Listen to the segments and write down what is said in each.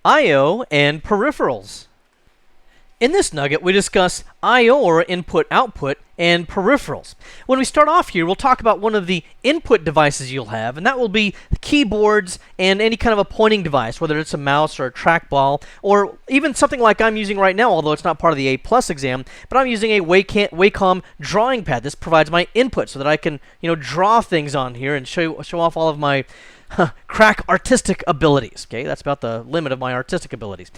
I/O and peripherals. In this nugget, we discuss I/O, or input-output, and peripherals. When we start off here, we'll talk about one of the input devices you'll have, and that will be keyboards and any kind of a pointing device, whether it's a mouse or a trackball, or even something like I'm using right now, although it's not part of the A+ exam, but I'm using a Wacom drawing pad. This provides my input so that I can, draw things on here and show off all of my crack artistic abilities. Okay, that's about the limit of my artistic abilities.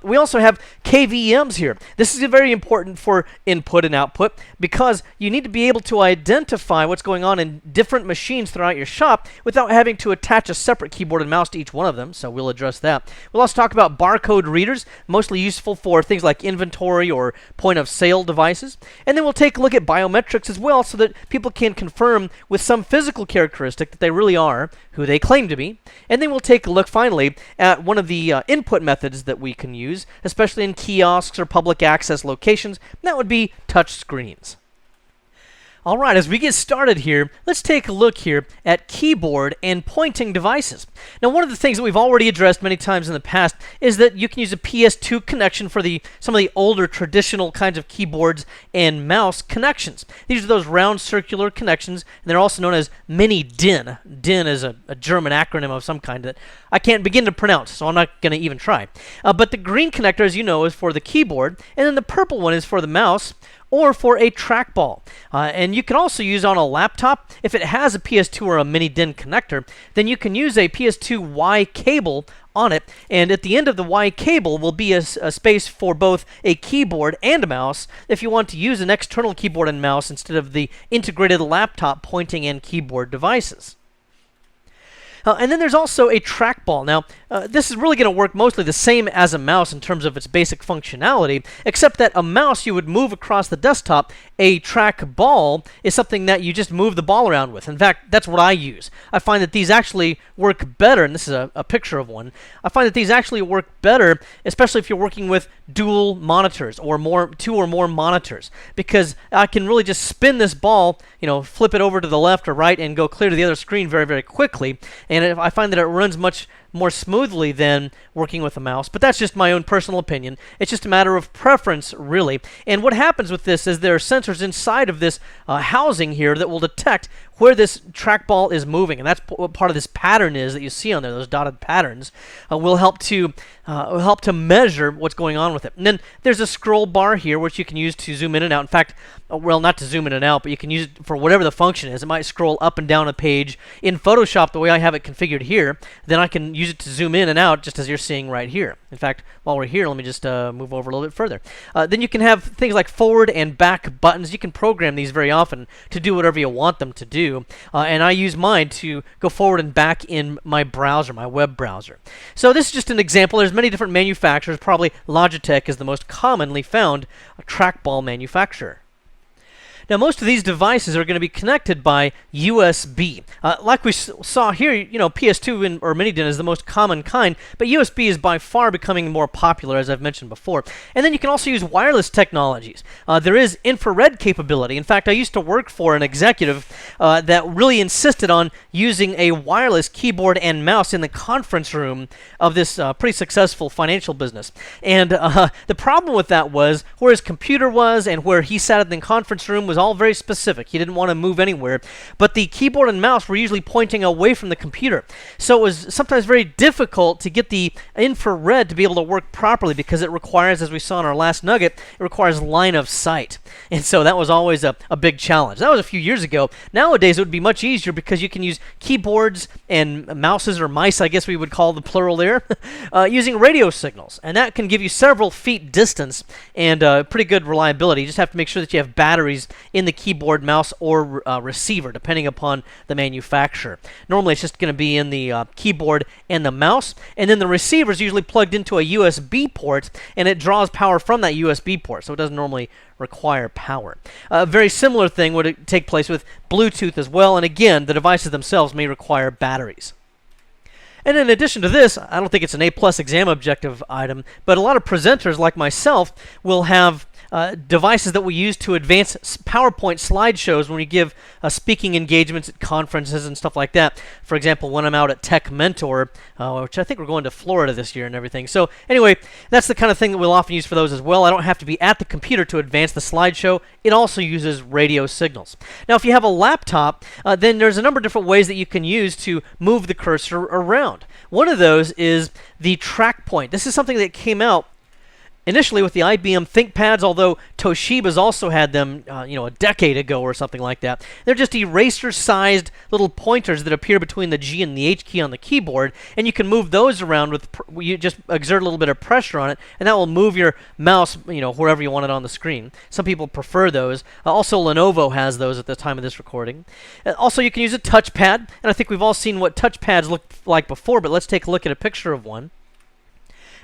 We also have KVMs here. This is very important for input and output because you need to be able to identify what's going on in different machines throughout your shop without having to attach a separate keyboard and mouse to each one of them, so we'll address that. We'll also talk about barcode readers, mostly useful for things like inventory or point of sale devices. And then we'll take a look at biometrics as well so that people can confirm with some physical characteristic that they really are who they claim to be. And then we'll take a look finally at one of the input methods that we can use, especially in kiosks or public access locations, and that would be touch screens. All right, as we get started here, let's take a look here at keyboard and pointing devices. Now, one of the things that we've already addressed many times in the past is that you can use a PS2 connection for some of the older traditional kinds of keyboards and mouse connections. These are those round circular connections, and they're also known as mini DIN. DIN is a German acronym of some kind that I can't begin to pronounce, so I'm not going to even try. But the green connector, as you know, is for the keyboard, and then the purple one is for the mouse, or for a trackball. And you can also use on a laptop, if it has a PS2 or a mini DIN connector, then you can use a PS2 Y cable on it, and at the end of the Y cable will be a space for both a keyboard and a mouse if you want to use an external keyboard and mouse instead of the integrated laptop pointing and keyboard devices. And then there's also a trackball. Now, this is really going to work mostly the same as a mouse in terms of its basic functionality, except that a mouse you would move across the desktop. A trackball is something that you just move the ball around with. In fact, that's what I use. I find that these actually work better, and this is a picture of one. I find that these actually work better, especially if you're working with dual monitors or two or more monitors, because I can really just spin this ball, flip it over to the left or right and go clear to the other screen very, very quickly. And I find that it runs much more smoothly than working with a mouse, but that's just my own personal opinion. It's just a matter of preference, really. And what happens with this is there are sensors inside of this housing here that will detect where this trackball is moving, and that's what part of this pattern is that you see on there. Those dotted patterns will help to measure what's going on with it. And then there's a scroll bar here, which you can use to zoom in and out. In fact, well, not to zoom in and out, but you can use it for whatever the function is. It might scroll up and down a page in Photoshop the way I have it configured here. Then I can use it to zoom in and out, just as you're seeing right here. In fact, while we're here, let me just move over a little bit further. Then you can have things like forward and back buttons. You can program these very often to do whatever you want them to do. And I use mine to go forward and back in my browser, my web browser. So this is just an example. There's many different manufacturers. Probably Logitech is the most commonly found trackball manufacturer. Now, most of these devices are going to be connected by USB. Like we saw here, PS2 or mini DIN is the most common kind, but USB is by far becoming more popular, as I've mentioned before. And then you can also use wireless technologies. There is infrared capability. In fact, I used to work for an executive that really insisted on using a wireless keyboard and mouse in the conference room of this pretty successful financial business. And the problem with that was where his computer was and where he sat in the conference room was all very specific. He didn't want to move anywhere, but the keyboard and mouse were usually pointing away from the computer. So it was sometimes very difficult to get the infrared to be able to work properly because it requires, as we saw in our last nugget, it requires line of sight. And so that was always a big challenge. That was a few years ago. Nowadays, it would be much easier because you can use keyboards and mouses, or mice, I guess we would call the plural there, using radio signals. And that can give you several feet distance and pretty good reliability. You just have to make sure that you have batteries in the keyboard, mouse, or receiver, depending upon the manufacturer. Normally, it's just going to be in the keyboard and the mouse, and then the receiver is usually plugged into a USB port, and it draws power from that USB port, so it doesn't normally require power. A very similar thing would take place with Bluetooth as well, and again, the devices themselves may require batteries. And in addition to this, I don't think it's an A+ exam objective item, but a lot of presenters like myself will have devices that we use to advance PowerPoint slideshows when we give speaking engagements at conferences and stuff like that. For example, when I'm out at Tech Mentor, which I think we're going to Florida this year and everything. So anyway, that's the kind of thing that we'll often use for those as well. I don't have to be at the computer to advance the slideshow. It also uses radio signals. Now, if you have a laptop, then there's a number of different ways that you can use to move the cursor around. One of those is the track point. This is something that came out initially with the IBM ThinkPads, although Toshiba's also had them, a decade ago or something like that. They're just eraser-sized little pointers that appear between the G and the H key on the keyboard, and you can move those around with, you just exert a little bit of pressure on it, and that will move your mouse, wherever you want it on the screen. Some people prefer those. Also, Lenovo has those at the time of this recording. Also, you can use a touchpad, and I think we've all seen what touchpads look like before, but let's take a look at a picture of one.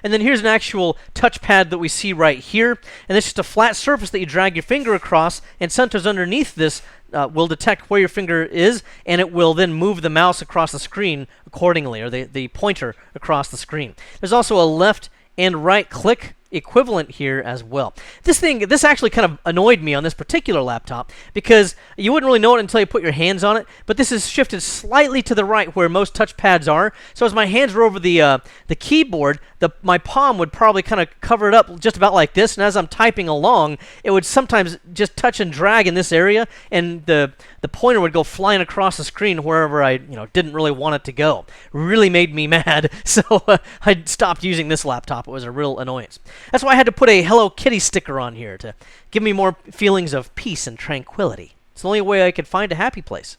And then here's an actual touchpad that we see right here. And it's just a flat surface that you drag your finger across, and sensors underneath this will detect where your finger is, and it will then move the mouse across the screen accordingly, or the pointer across the screen. There's also a left and right click equivalent here as well. This actually kind of annoyed me on this particular laptop because you wouldn't really know it until you put your hands on it, but this is shifted slightly to the right where most touchpads are. So as my hands were over the keyboard, my palm would probably kind of cover it up just about like this, and as I'm typing along, it would sometimes just touch and drag in this area, and the pointer would go flying across the screen wherever I didn't really want it to go. Really made me mad, so I stopped using this laptop. It was a real annoyance. That's why I had to put a Hello Kitty sticker on here to give me more feelings of peace and tranquility. It's the only way I could find a happy place.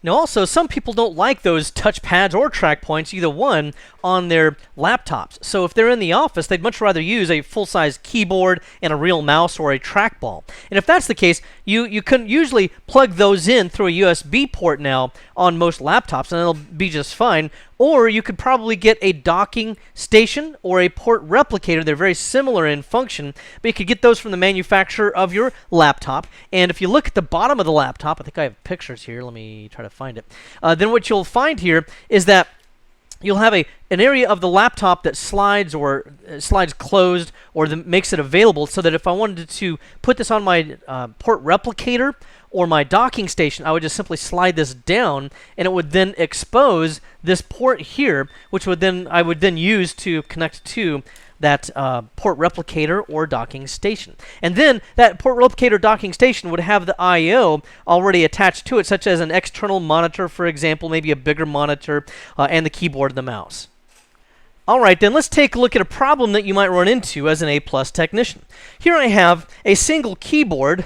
Now also, some people don't like those touchpads or track points, either one, on their laptops. So if they're in the office, they'd much rather use a full-size keyboard and a real mouse or a trackball. And if that's the case, you can usually plug those in through a USB port now on most laptops, and it'll be just fine. Or you could probably get a docking station or a port replicator. They're very similar in function, but you could get those from the manufacturer of your laptop. And if you look at the bottom of the laptop, I think I have pictures here. Let me try to find it. Then what you'll find here is that you'll have an area of the laptop that slides or slides closed, or makes it available so that if I wanted to put this on my port replicator or my docking station, I would just simply slide this down, and it would then expose this port here, which I would then use to connect to that port replicator or docking station. And then that port replicator docking station would have the I/O already attached to it, such as an external monitor, for example, maybe a bigger monitor, and the keyboard and the mouse. Alright, then let's take a look at a problem that you might run into as an A+ technician. Here I have a single keyboard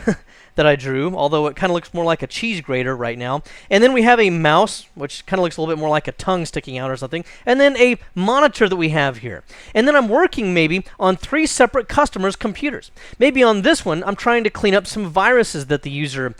that I drew, although it kind of looks more like a cheese grater right now. And then we have a mouse, which kind of looks a little bit more like a tongue sticking out or something. And then a monitor that we have here. And then I'm working maybe on 3 separate customers' computers. Maybe on this one, I'm trying to clean up some viruses that the user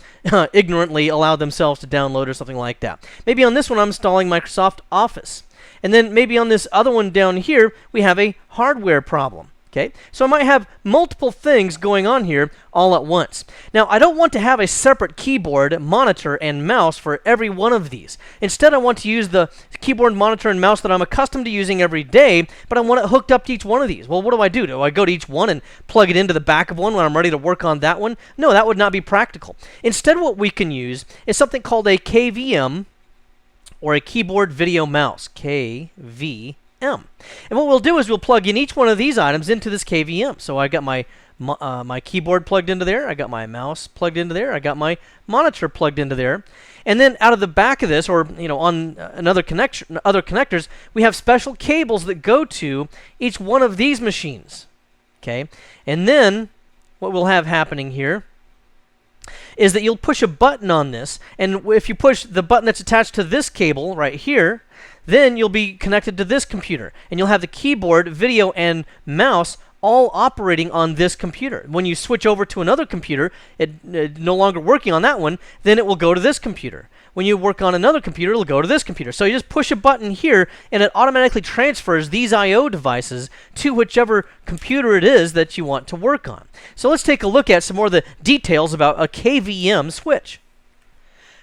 ignorantly allowed themselves to download or something like that. Maybe on this one, I'm installing Microsoft Office. And then maybe on this other one down here, we have a hardware problem. Okay, so I might have multiple things going on here all at once. Now, I don't want to have a separate keyboard, monitor, and mouse for every one of these. Instead, I want to use the keyboard, monitor, and mouse that I'm accustomed to using every day, but I want it hooked up to each one of these. Well, what do? Do I go to each one and plug it into the back of one when I'm ready to work on that one? No, that would not be practical. Instead, what we can use is something called a KVM, or a keyboard video mouse, KVM. And what we'll do is we'll plug in each one of these items into this KVM. So I got my keyboard plugged into there, I got my mouse plugged into there, I got my monitor plugged into there, and then out of the back of this, or on other connectors, we have special cables that go to each one of these machines. Okay, and then what we'll have happening here is that you'll push a button on this, and if you push the button that's attached to this cable right here, then you'll be connected to this computer, and you'll have the keyboard, video, and mouse all operating on this computer. When you switch over to another computer, it no longer working on that one, then it will go to this computer. When you work on another computer, it'll go to this computer. So you just push a button here, and it automatically transfers these I/O devices to whichever computer it is that you want to work on. So let's take a look at some more of the details about a KVM switch.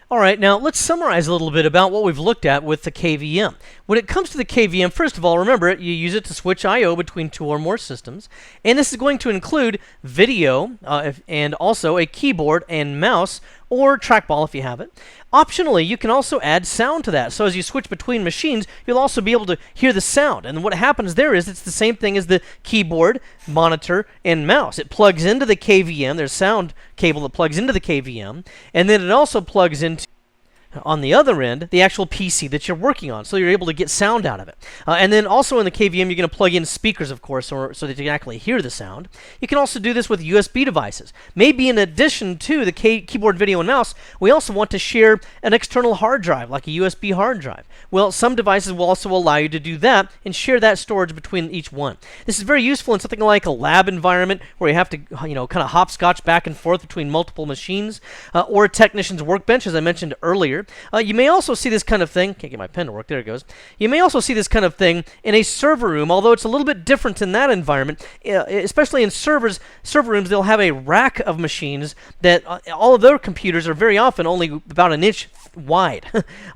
All right, now let's summarize a little bit about what we've looked at with the KVM. When it comes to the KVM, first of all, remember you use it to switch I/O between two or more systems, and this is going to include video and also a keyboard and mouse or trackball if you have it. Optionally, you can also add sound to that. So as you switch between machines, you'll also be able to hear the sound. And what happens there is it's the same thing as the keyboard, monitor, and mouse. It plugs into the KVM. There's a sound cable that plugs into the KVM. And then it also plugs into, on the other end, the actual PC that you're working on, so you're able to get sound out of it. And then also in the KVM, you're going to plug in speakers, of course, so that you can actually hear the sound. You can also do this with USB devices. Maybe in addition to the keyboard, video, and mouse, we also want to share an external hard drive, like a USB hard drive. Well, some devices will also allow you to do that and share that storage between each one. This is very useful in something like a lab environment where you have to, kind of hopscotch back and forth between multiple machines, or a technician's workbench, as I mentioned earlier. You may also see this kind of thing. Can't get my pen to work. There it goes. You may also see this kind of thing in a server room, although it's a little bit different in that environment. Especially in server rooms, they'll have a rack of machines that all of their computers are very often only about an inch wide.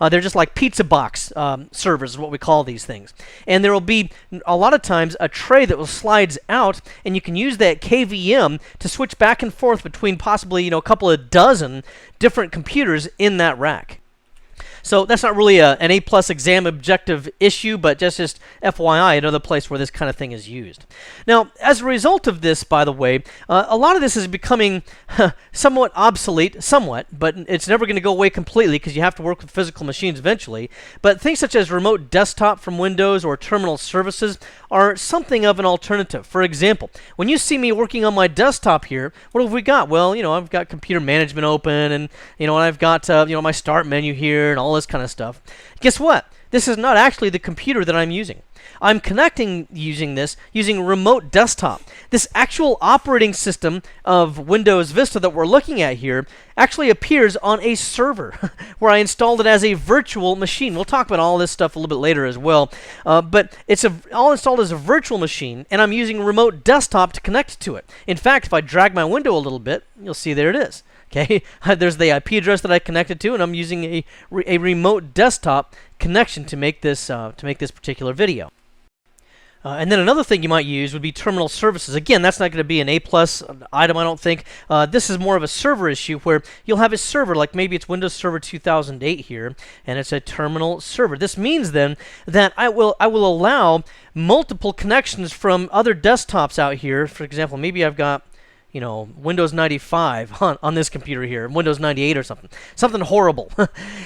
They're just like pizza box servers is what we call these things. And there will be a lot of times a tray that will slides out, and you can use that KVM to switch back and forth between possibly a couple of dozen different computers in that rack. So that's not really an A+ exam objective issue, but just FYI, another place where this kind of thing is used. Now, as a result of this, by the way, a lot of this is becoming somewhat obsolete, but it's never going to go away completely because you have to work with physical machines eventually. But things such as remote desktop from Windows or terminal services are something of an alternative. For example, when you see me working on my desktop here, what have we got? Well, I've got computer management open, and I've got my start menu here and all this kind of stuff. Guess what? This is not actually the computer that I'm using. I'm connecting using remote desktop. This actual operating system of Windows Vista that we're looking at here actually appears on a server where I installed it as a virtual machine. We'll talk about all this stuff a little bit later as well. But it's all installed as a virtual machine, and I'm using remote desktop to connect to it. In fact, if I drag my window a little bit, you'll see there it is. Okay, there's the IP address that I connected to, and I'm using a remote desktop connection to make this particular video. And then another thing you might use would be terminal services. Again, that's not going to be an A+ item, I don't think. This is more of a server issue where you'll have a server, like maybe it's Windows Server 2008 here, and it's a terminal server. This means then that I will allow multiple connections from other desktops out here. For example, maybe I've got Windows 95 on this computer here, Windows 98 or something horrible,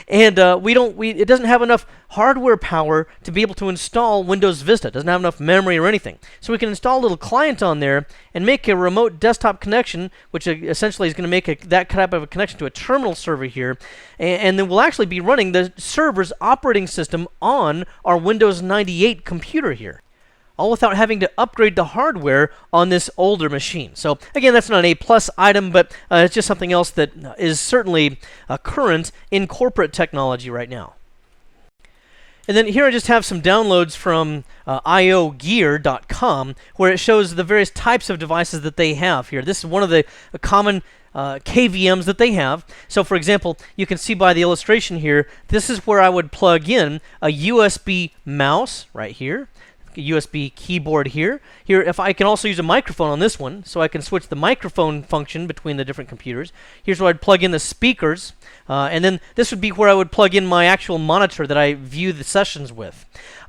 and it doesn't have enough hardware power to be able to install Windows Vista. It doesn't have enough memory or anything, so we can install a little client on there and make a remote desktop connection, which essentially is going to make that type of a connection to a terminal server here, and then we'll actually be running the server's operating system on our Windows 98 computer here, all without having to upgrade the hardware on this older machine. So again, that's not an A+ item, but it's just something else that is certainly current in corporate technology right now. And then here I just have some downloads from iogear.com, where it shows the various types of devices that they have here. This is one of the common KVMs that they have. So for example, you can see by the illustration here, this is where I would plug in a USB mouse right here, USB keyboard here. If I can also use a microphone on this one, so I can switch the microphone function between the different computers. Here's where I'd plug in the speakers, and then this would be where I would plug in my actual monitor that I view the sessions with.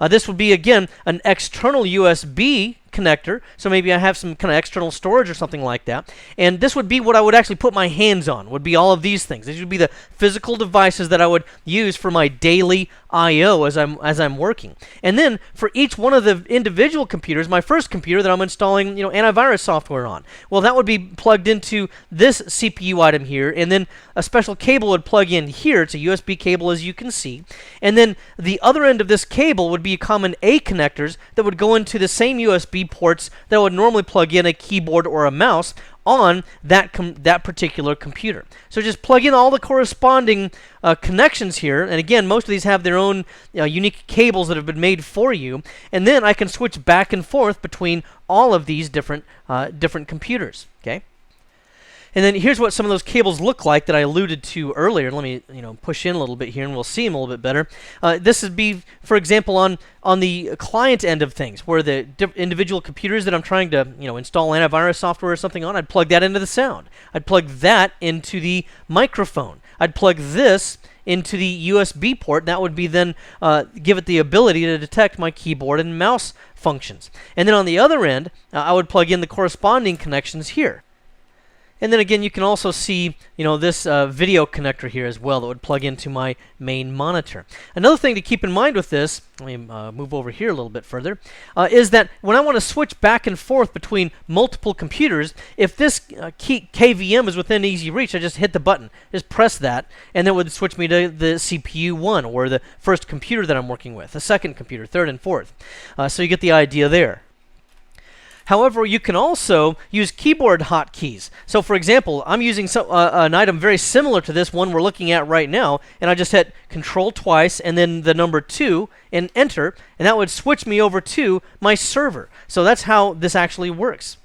This would be, again, an external USB connector, so maybe I have some kind of external storage or something like that. And this would be what I would actually put my hands on, would be all of these things. These would be the physical devices that I would use for my daily I/O as I'm working. And then for each one of the individual computers, my first computer that I'm installing antivirus software on, well, that would be plugged into this CPU item here, and then a special cable would plug in here. It's a USB cable, as you can see. And then the other end of this cable would be common A connectors that would go into the same USB ports that would normally plug in a keyboard or a mouse on that particular computer. So just plug in all the corresponding connections here, and again, most of these have their own unique cables that have been made for you, and then I can switch back and forth between all of these different computers. Okay. And then here's what some of those cables look like that I alluded to earlier. Let me, push in a little bit here, and we'll see them a little bit better. This would be, for example, on the client end of things, where the individual computers that I'm trying to, install antivirus software or something on, I'd plug that into the sound. I'd plug that into the microphone. I'd plug this into the USB port. That would be then give it the ability to detect my keyboard and mouse functions. And then on the other end, I would plug in the corresponding connections here. And then again, you can also see, this video connector here as well that would plug into my main monitor. Another thing to keep in mind with this, let me move over here a little bit further, is that when I want to switch back and forth between multiple computers, if this KVM is within easy reach, I just hit the button, just press that, and that would switch me to the CPU 1, or the first computer that I'm working with, the second computer, third and fourth. So you get the idea there. However, you can also use keyboard hotkeys. So, for example, I'm using an item very similar to this one we're looking at right now, and I just hit Control twice and then the number 2 and Enter, and that would switch me over to my server. So that's how this actually works.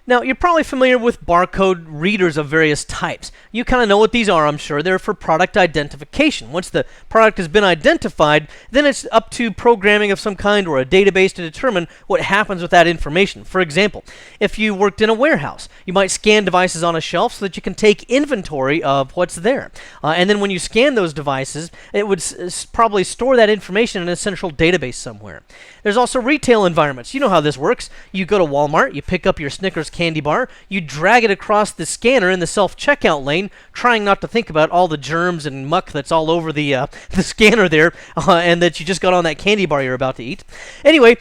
Now, you're probably familiar with barcode readers of various types. You kind of know what these are, I'm sure. They're for product identification. Once the product has been identified, then it's up to programming of some kind or a database to determine what happens with that information. For example, if you worked in a warehouse, you might scan devices on a shelf so that you can take inventory of what's there. And then when you scan those devices, it would probably store that information in a central database somewhere. There's also retail environments. You know how this works. You go to Walmart, you pick up your Snickers candy bar, you drag it across the scanner in the self-checkout lane, trying not to think about all the germs and muck that's all over the scanner there, and that you just got on that candy bar you're about to eat. Anyway,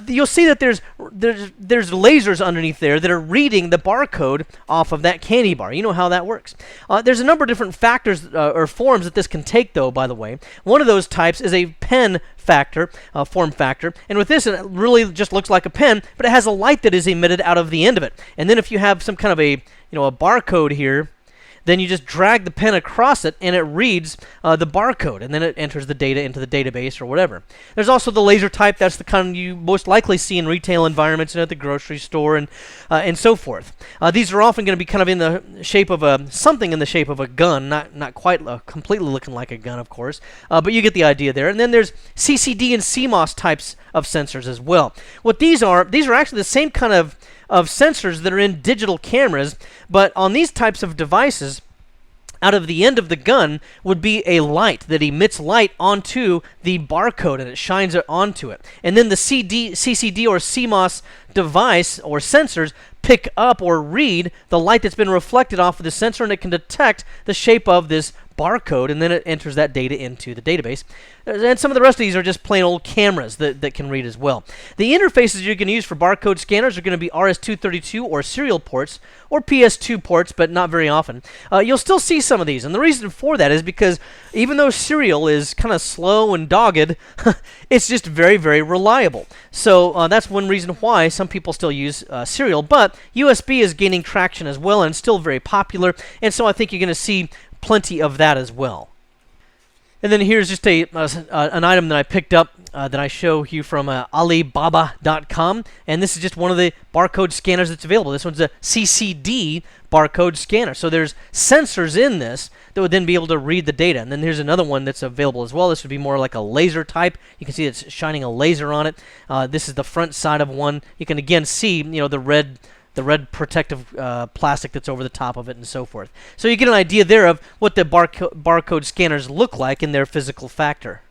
you'll see that there's lasers underneath there that are reading the barcode off of that candy bar. You know how that works. There's a number of different factors or forms that this can take, though, by the way. One of those types is a pen form factor, and with this it really just looks like a pen, but it has a light that is emitted out of the end of it. And then if you have some kind of a barcode here, then you just drag the pen across it and it reads the barcode, and then it enters the data into the database or whatever. There's also the laser type. That's the kind you most likely see in retail environments and at the grocery store and so forth. These are often going to be kind of in the shape of something in the shape of a gun, not quite completely looking like a gun, of course, but you get the idea there. And then there's CCD and CMOS types of sensors as well. What these are actually the same kind of sensors that are in digital cameras, but on these types of devices, out of the end of the gun would be a light that emits light onto the barcode, and it shines it onto it. And then the CCD or CMOS device or sensors pick up or read the light that's been reflected off of the sensor, and it can detect the shape of this barcode, and then it enters that data into the database. And some of the rest of these are just plain old cameras that can read as well. The interfaces you're going to use for barcode scanners are going to be RS-232 or serial ports, or PS2 ports, but not very often. You'll still see some of these, and the reason for that is because even though serial is kind of slow and dogged, it's just very, very reliable. So that's one reason why some people still use serial, but USB is gaining traction as well and still very popular, and so I think you're going to see plenty of that as well. And then here's just an item that I picked up that I show you from Alibaba.com, and this is just one of the barcode scanners that's available. This one's a CCD barcode scanner. So there's sensors in this that would then be able to read the data. And then there's another one that's available as well. This would be more like a laser type. You can see it's shining a laser on it. This is the front side of one. You can again see, the red protective plastic that's over the top of it and so forth. So you get an idea there of what the barcode scanners look like in their physical factor.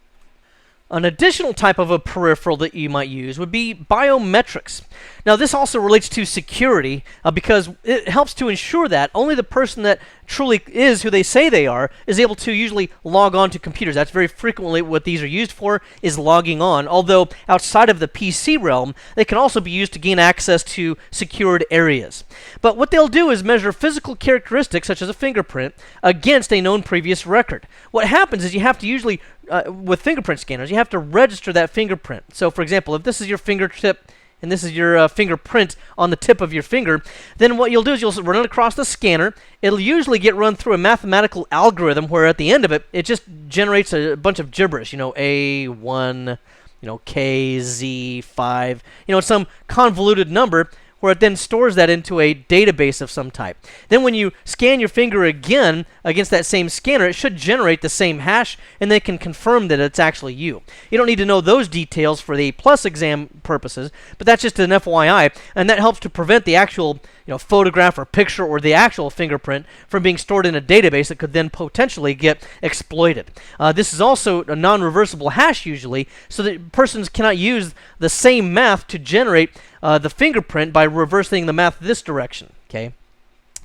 An additional type of a peripheral that you might use would be biometrics. Now, this also relates to security because it helps to ensure that only the person that truly is who they say they are is able to usually log on to computers. That's very frequently what these are used for, is logging on. Although outside of the PC realm, they can also be used to gain access to secured areas. But what they'll do is measure physical characteristics such as a fingerprint against a known previous record. What happens is you have to usually with fingerprint scanners, you have to register that fingerprint. So, for example, if this is your fingertip and this is your fingerprint on the tip of your finger, then what you'll do is you'll run it across the scanner. It'll usually get run through a mathematical algorithm where at the end of it, it just generates a bunch of gibberish, A1, KZ5, some convoluted number, where it then stores that into a database of some type. Then when you scan your finger again against that same scanner, it should generate the same hash, and they can confirm that it's actually you. You don't need to know those details for the plus exam purposes, but that's just an FYI, and that helps to prevent the actual photograph or picture or the actual fingerprint from being stored in a database that could then potentially get exploited. This is also a non-reversible hash usually, so that persons cannot use the same math to generate the fingerprint by reversing the math this direction. Okay.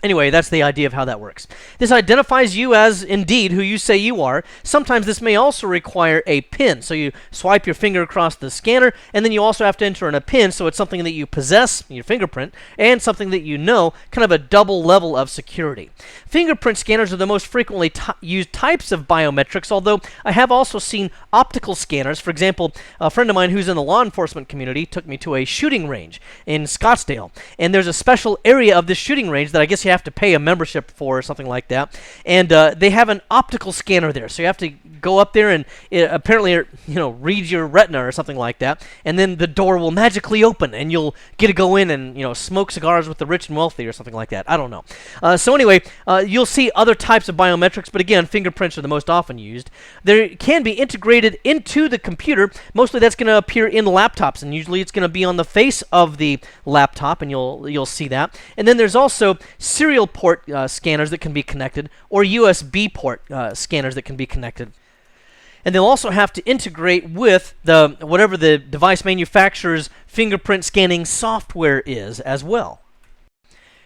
Anyway, that's the idea of how that works. This identifies you as indeed who you say you are. Sometimes this may also require a PIN. So you swipe your finger across the scanner, and then you also have to enter in a PIN, so it's something that you possess, your fingerprint, and something that you know, kind of a double level of security. Fingerprint scanners are the most frequently used types of biometrics, although I have also seen optical scanners. For example, a friend of mine who's in the law enforcement community took me to a shooting range in Scottsdale, and there's a special area of this shooting range that I guess you have to pay a membership for or something like that, and they have an optical scanner there, so you have to go up there and apparently read your retina or something like that, and then the door will magically open and you'll get to go in and smoke cigars with the rich and wealthy or something like that. I don't know. So anyway, you'll see other types of biometrics, but again, fingerprints are the most often used. They can be integrated into the computer. Mostly that's going to appear in laptops, and usually it's going to be on the face of the laptop, and you'll see that. And then there's also serial port scanners that can be connected, or USB port scanners that can be connected. And they'll also have to integrate with whatever the device manufacturer's fingerprint scanning software is as well.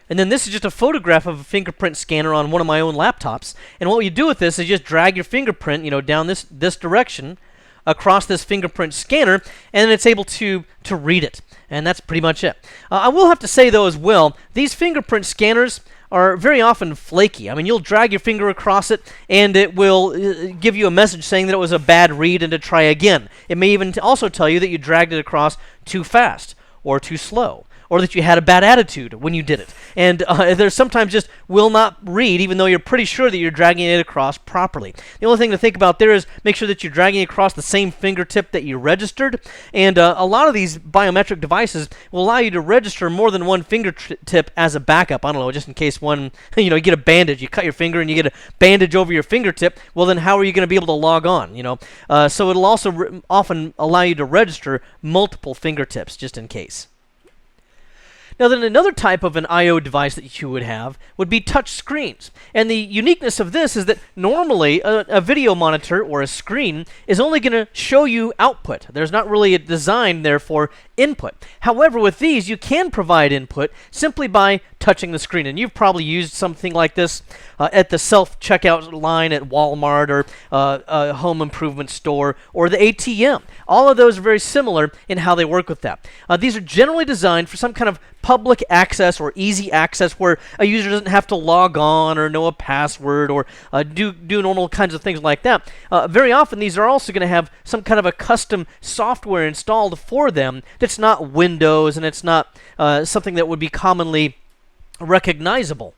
And then this is just a photograph of a fingerprint scanner on one of my own laptops. And what you do with this is just drag your fingerprint, down this direction across this fingerprint scanner, and then it's able to read it. And that's pretty much it. I will have to say, though, as well, these fingerprint scanners are very often flaky. I mean, you'll drag your finger across it, and it will give you a message saying that it was a bad read and to try again. It may even also tell you that you dragged it across too fast or too slow, or that you had a bad attitude when you did it. And there's sometimes just will not read, even though you're pretty sure that you're dragging it across properly. The only thing to think about there is make sure that you're dragging across the same fingertip that you registered. And a lot of these biometric devices will allow you to register more than one fingertip as a backup. I don't know, just in case one, you get a bandage, you cut your finger and you get a bandage over your fingertip. Well, then how are you going to be able to log on? So it'll also often allow you to register multiple fingertips just in case. Now then, another type of an I/O device that you would have would be touch screens. And the uniqueness of this is that normally a video monitor or a screen is only going to show you output. There's not really a design there for input. However, with these, you can provide input simply by touching the screen. And you've probably used something like this at the self-checkout line at Walmart or a home improvement store or the ATM. All of those are very similar in how they work with that. These are generally designed for some kind of public access or easy access where a user doesn't have to log on or know a password or do normal kinds of things like that. Very often these are also going to have some kind of a custom software installed for them that's not Windows, and it's not something that would be commonly recognizable.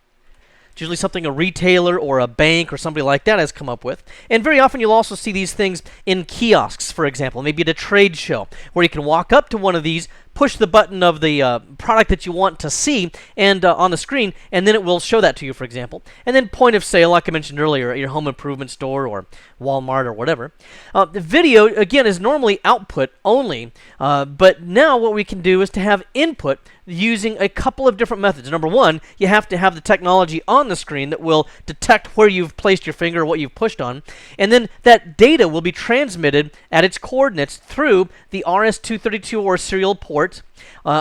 It's usually something a retailer or a bank or somebody like that has come up with. And very often you'll also see these things in kiosks, for example, maybe at a trade show, where you can walk up to one of these, push the button of the product that you want to see and on the screen, and then it will show that to you, for example. And then point of sale, like I mentioned earlier, at your home improvement store or Walmart or whatever. The video, again, is normally output only, but now what we can do is to have input using a couple of different methods. Number one, you have to have the technology on the screen that will detect where you've placed your finger or what you've pushed on, and then that data will be transmitted at its coordinates through the RS-232 or serial port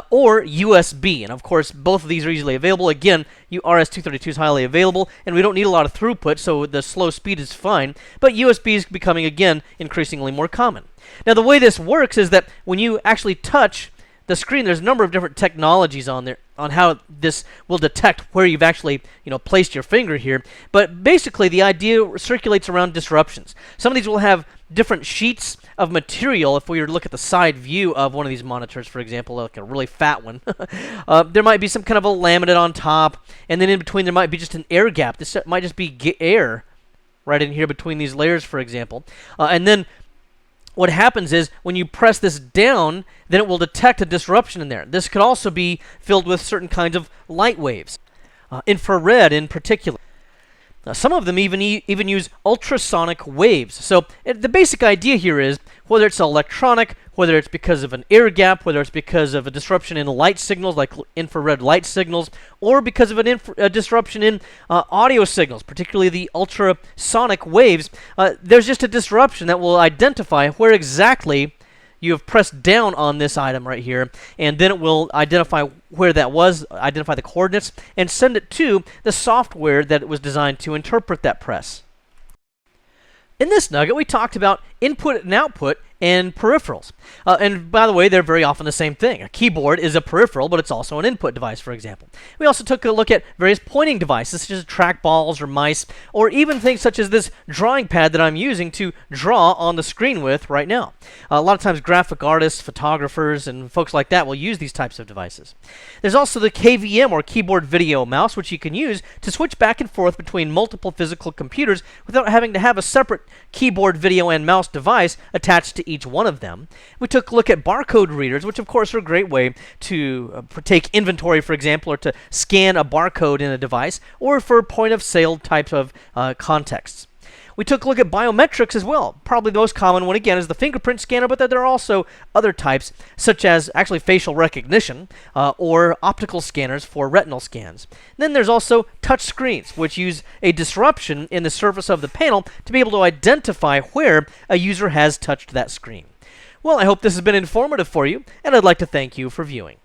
or USB. And of course, both of these are easily available. Again, RS-232 is highly available, and we don't need a lot of throughput, so the slow speed is fine. But USB is becoming, again, increasingly more common. Now, the way this works is that when you actually touch the screen, there's a number of different technologies on there on how this will detect where you've actually, placed your finger here. But basically, the idea circulates around disruptions. Some of these will have different sheets of material. If we were to look at the side view of one of these monitors, for example, like a really fat one, there might be some kind of a laminate on top, and then in between there might be just an air gap. This might just be air right in here between these layers, for example. And then what happens is when you press this down, then it will detect a disruption in there. This could also be filled with certain kinds of light waves, infrared in particular. Some of them even use ultrasonic waves. So the basic idea here is whether it's electronic, whether it's because of an air gap, whether it's because of a disruption in light signals like infrared light signals, or because of a disruption in audio signals, particularly the ultrasonic waves, there's just a disruption that will identify where exactly you have pressed down on this item right here, and then it will identify where that was, identify the coordinates, and send it to the software that it was designed to interpret that press. In this nugget, we talked about input and output and peripherals. And by the way, they're very often the same thing. A keyboard is a peripheral, but it's also an input device, for example. We also took a look at various pointing devices, such as trackballs or mice, or even things such as this drawing pad that I'm using to draw on the screen with right now. A lot of times graphic artists, photographers, and folks like that will use these types of devices. There's also the KVM, or keyboard video mouse, which you can use to switch back and forth between multiple physical computers without having to have a separate keyboard video and mouse device attached to each one of them. We took a look at barcode readers, which of course are a great way to take inventory, for example, or to scan a barcode in a device, or for point of sale types of contexts. We took a look at biometrics as well. Probably the most common one, again, is the fingerprint scanner, but there are also other types, such as actually facial recognition or optical scanners for retinal scans. Then there's also touch screens, which use a disruption in the surface of the panel to be able to identify where a user has touched that screen. Well, I hope this has been informative for you, and I'd like to thank you for viewing.